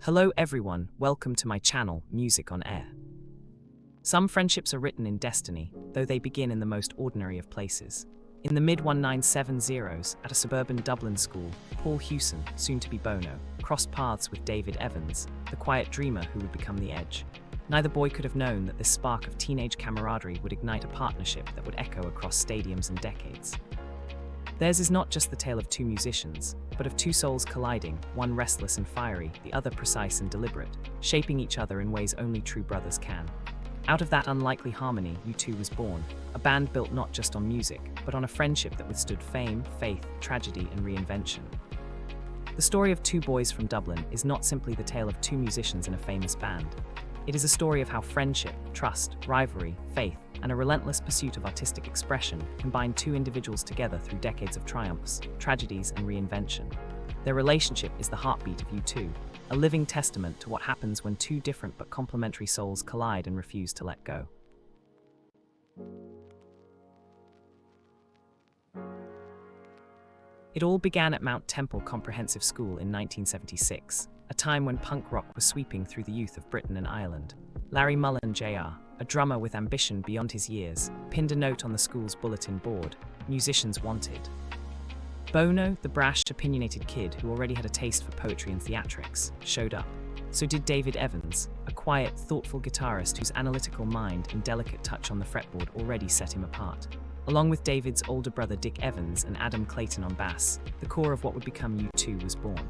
Hello everyone, welcome to my channel, Music on Air. Some friendships are written in destiny, though they begin in the most ordinary of places. In the mid-1970s, at a suburban Dublin school, Paul Hewson, soon to be Bono, crossed paths with David Evans, the quiet dreamer who would become The Edge. Neither boy could have known that this spark of teenage camaraderie would ignite a partnership that would echo across stadiums and decades. Theirs is not just the tale of two musicians, but of two souls colliding, one restless and fiery, the other precise and deliberate, shaping each other in ways only true brothers can. Out of that unlikely harmony, U2 was born, a band built not just on music, but on a friendship that withstood fame, faith, tragedy, and reinvention. The story of two boys from Dublin is not simply the tale of two musicians in a famous band. It is a story of how friendship, trust, rivalry, faith, and a relentless pursuit of artistic expression combined two individuals together through decades of triumphs, tragedies, and reinvention. Their relationship is the heartbeat of U2, a living testament to what happens when two different but complementary souls collide and refuse to let go. It all began at Mount Temple Comprehensive School in 1976, a time when punk rock was sweeping through the youth of Britain and Ireland. Larry Mullen Jr., a drummer with ambition beyond his years, pinned a note on the school's bulletin board: musicians wanted. Bono, the brash, opinionated kid who already had a taste for poetry and theatrics, showed up. So did David Evans, a quiet, thoughtful guitarist whose analytical mind and delicate touch on the fretboard already set him apart. Along with David's older brother Dick Evans and Adam Clayton on bass, the core of what would become U2 was born.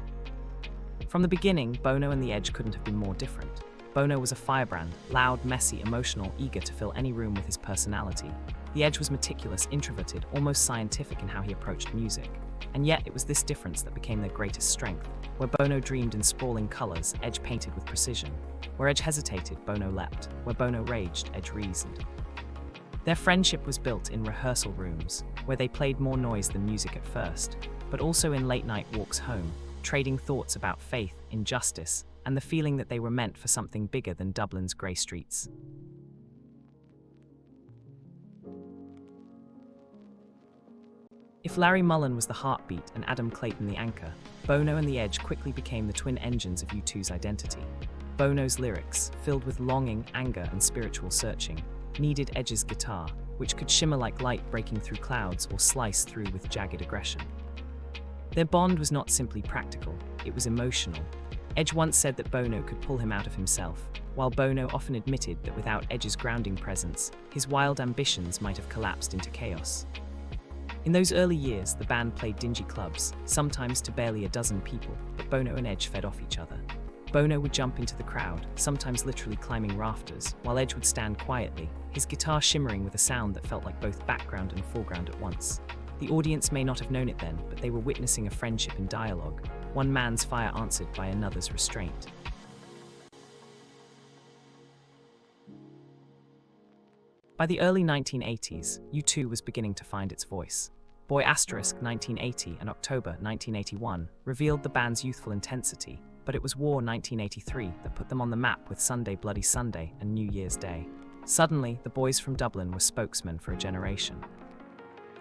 From the beginning, Bono and The Edge couldn't have been more different. Bono was a firebrand, loud, messy, emotional, eager to fill any room with his personality. The Edge was meticulous, introverted, almost scientific in how he approached music. And yet it was this difference that became their greatest strength. Where Bono dreamed in sprawling colors, Edge painted with precision. Where Edge hesitated, Bono leapt. Where Bono raged, Edge reasoned. Their friendship was built in rehearsal rooms, where they played more noise than music at first, but also in late-night walks home, trading thoughts about faith, injustice, and the feeling that they were meant for something bigger than Dublin's grey streets. If Larry Mullen was the heartbeat and Adam Clayton the anchor, Bono and The Edge quickly became the twin engines of U2's identity. Bono's lyrics, filled with longing, anger, and spiritual searching, needed Edge's guitar, which could shimmer like light breaking through clouds or slice through with jagged aggression. Their bond was not simply practical, it was emotional. Edge once said that Bono could pull him out of himself, while Bono often admitted that without Edge's grounding presence, his wild ambitions might have collapsed into chaos. In those early years, the band played dingy clubs, sometimes to barely a dozen people, but Bono and Edge fed off each other. Bono would jump into the crowd, sometimes literally climbing rafters, while Edge would stand quietly, his guitar shimmering with a sound that felt like both background and foreground at once. The audience may not have known it then, but they were witnessing a friendship in dialogue, one man's fire answered by another's restraint. By the early 1980s, U2 was beginning to find its voice. Boy Asterisk 1980 and October 1981 revealed the band's youthful intensity, but it was War 1983 that put them on the map with Sunday Bloody Sunday and New Year's Day. Suddenly, the boys from Dublin were spokesmen for a generation.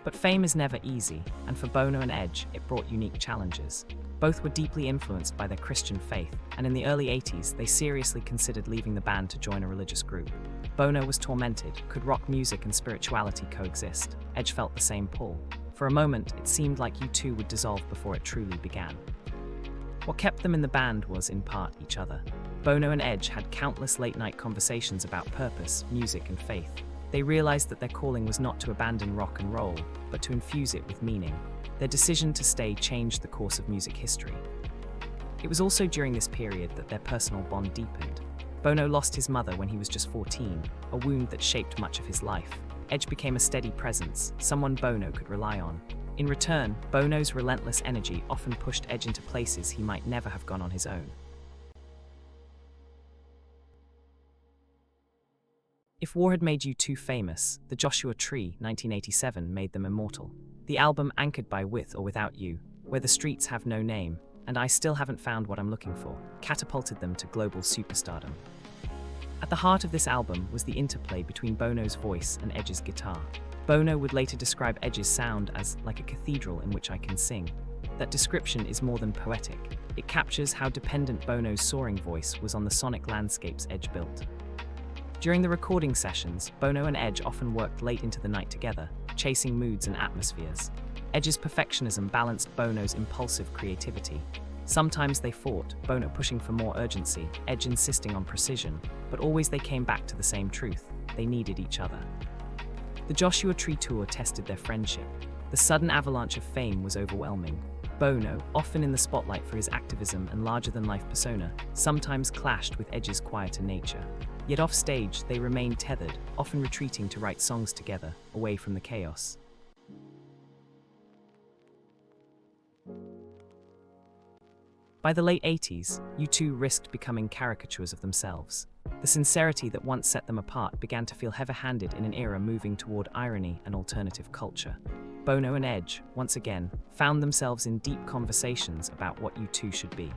But fame is never easy, and for Bono and Edge, it brought unique challenges. Both were deeply influenced by their Christian faith, and in the early 80s, they seriously considered leaving the band to join a religious group. Bono was tormented. Could rock music and spirituality coexist? Edge felt the same pull. For a moment, it seemed like U2 would dissolve before it truly began. What kept them in the band was, in part, each other. Bono and Edge had countless late-night conversations about purpose, music, and faith. They realized that their calling was not to abandon rock and roll, but to infuse it with meaning. Their decision to stay changed the course of music history. It was also during this period that their personal bond deepened. Bono lost his mother when he was just 14, a wound that shaped much of his life. Edge became a steady presence, someone Bono could rely on. In return, Bono's relentless energy often pushed Edge into places he might never have gone on his own. If War had made U2 famous, the Joshua Tree 1987 made them immortal. The album Anchored by With or Without You, Where the Streets Have No Name, and I Still Haven't Found What I'm Looking For, catapulted them to global superstardom. At the heart of this album was the interplay between Bono's voice and Edge's guitar. Bono would later describe Edge's sound as like a cathedral in which I can sing. that description is more than poetic. It captures how dependent Bono's soaring voice was on the sonic landscapes Edge built. During the recording sessions, Bono and Edge often worked late into the night together, chasing moods and atmospheres. Edge's perfectionism balanced Bono's impulsive creativity. Sometimes they fought, Bono pushing for more urgency, Edge insisting on precision, but always they came back to the same truth: they needed each other. The Joshua Tree Tour tested their friendship. The sudden avalanche of fame was overwhelming. Bono, often in the spotlight for his activism and larger-than-life persona, sometimes clashed with Edge's quieter nature. Yet off-stage, they remained tethered, often retreating to write songs together, away from the chaos. By the late 80s, U2 risked becoming caricatures of themselves. The sincerity that once set them apart began to feel heavy-handed in an era moving toward irony and alternative culture. Bono and Edge, once again, found themselves in deep conversations about what U2 should be.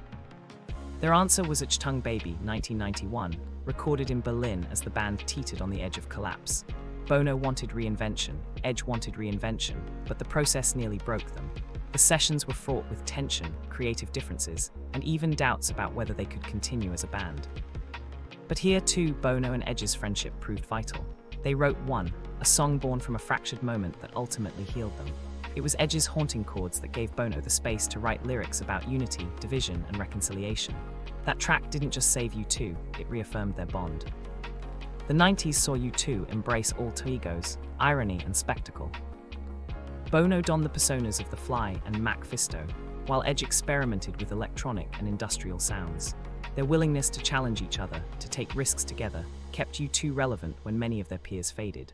Their answer was Achtung Baby, 1991, recorded in Berlin as the band teetered on the edge of collapse. Bono wanted reinvention, Edge wanted reinvention, but the process nearly broke them. The sessions were fraught with tension, creative differences, and even doubts about whether they could continue as a band. But here too, Bono and Edge's friendship proved vital. They wrote One, a song born from a fractured moment that ultimately healed them. It was Edge's haunting chords that gave Bono the space to write lyrics about unity, division, and reconciliation. That track didn't just save U2, it reaffirmed their bond. The 90s saw U2 embrace alter egos, irony, and spectacle. Bono donned the personas of The Fly and Mac Fisto, while Edge experimented with electronic and industrial sounds. Their willingness to challenge each other, to take risks together, kept U2 relevant when many of their peers faded.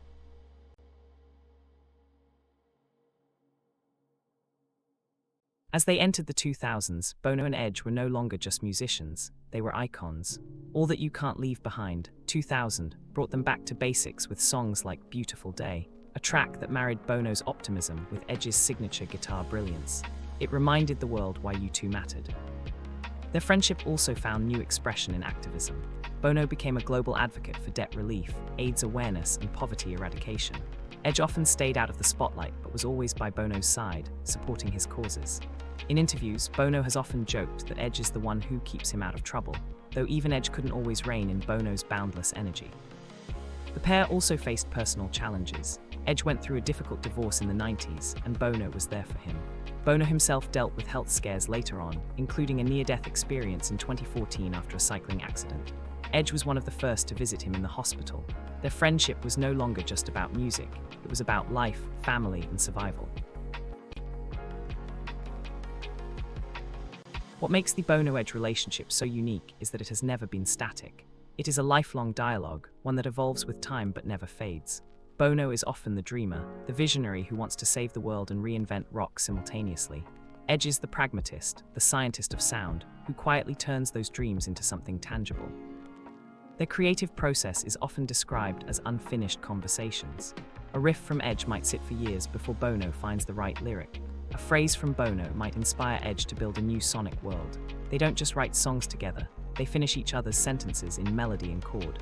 As they entered the 2000s, Bono and Edge were no longer just musicians, they were icons. All That You Can't Leave Behind, 2000, brought them back to basics with songs like Beautiful Day, a track that married Bono's optimism with Edge's signature guitar brilliance. It reminded the world why U2 mattered. Their friendship also found new expression in activism. Bono became a global advocate for debt relief, AIDS awareness, and poverty eradication. Edge often stayed out of the spotlight but was always by Bono's side, supporting his causes. In interviews, Bono has often joked that Edge is the one who keeps him out of trouble, though even Edge couldn't always rein in Bono's boundless energy. The pair also faced personal challenges. Edge went through a difficult divorce in the 90s, and Bono was there for him. Bono himself dealt with health scares later on, including a near-death experience in 2014 after a cycling accident. Edge was one of the first to visit him in the hospital. Their friendship was no longer just about music, it was about life, family, and survival. What makes the Bono-Edge relationship so unique is that it has never been static. It is a lifelong dialogue, one that evolves with time but never fades. Bono is often the dreamer, the visionary who wants to save the world and reinvent rock simultaneously. Edge is the pragmatist, the scientist of sound, who quietly turns those dreams into something tangible. Their creative process is often described as unfinished conversations. A riff from Edge might sit for years before Bono finds the right lyric. A phrase from Bono might inspire Edge to build a new sonic world. They don't just write songs together, they finish each other's sentences in melody and chord.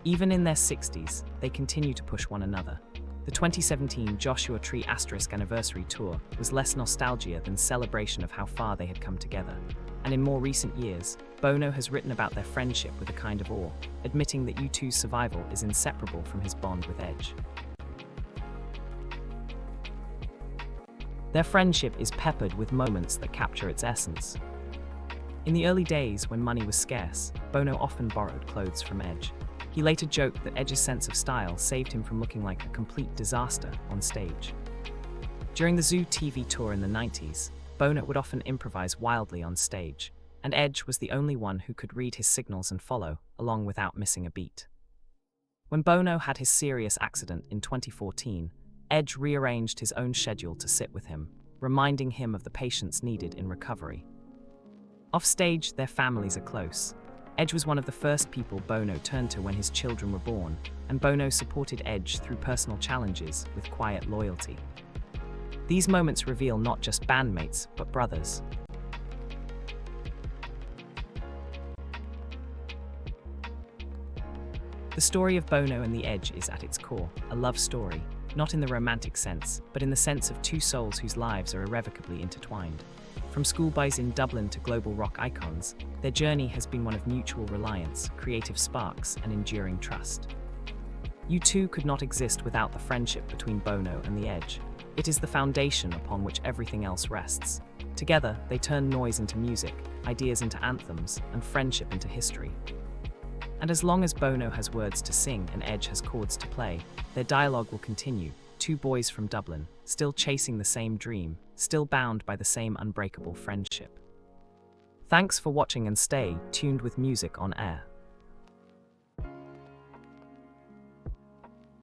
Even in their 60s, they continue to push one another. The 2017 Joshua Tree * anniversary tour was less nostalgia than celebration of how far they had come together. And in more recent years, Bono has written about their friendship with a kind of awe, admitting that U2's survival is inseparable from his bond with Edge. Their friendship is peppered with moments that capture its essence. In the early days, when money was scarce, Bono often borrowed clothes from Edge. He later joked that Edge's sense of style saved him from looking like a complete disaster on stage. During the Zoo TV tour in the 90s, Bono would often improvise wildly on stage, and Edge was the only one who could read his signals and follow along without missing a beat. When Bono had his serious accident in 2014, Edge rearranged his own schedule to sit with him, reminding him of the patience needed in recovery. Off-stage, their families are close. Edge was one of the first people Bono turned to when his children were born, and Bono supported Edge through personal challenges with quiet loyalty. These moments reveal not just bandmates, but brothers. The story of Bono and the Edge is at its core, a love story. not in the romantic sense, but in the sense of two souls whose lives are irrevocably intertwined. From schoolboys in Dublin to global rock icons, their journey has been one of mutual reliance, creative sparks, and enduring trust. U2 could not exist without the friendship between Bono and The Edge. It is the foundation upon which everything else rests. Together, they turn noise into music, ideas into anthems, and friendship into history. And as long as Bono has words to sing and Edge has chords to play, their dialogue will continue. Two boys from Dublin, still chasing the same dream, still bound by the same unbreakable friendship. Thanks for watching and stay tuned with Music on Air.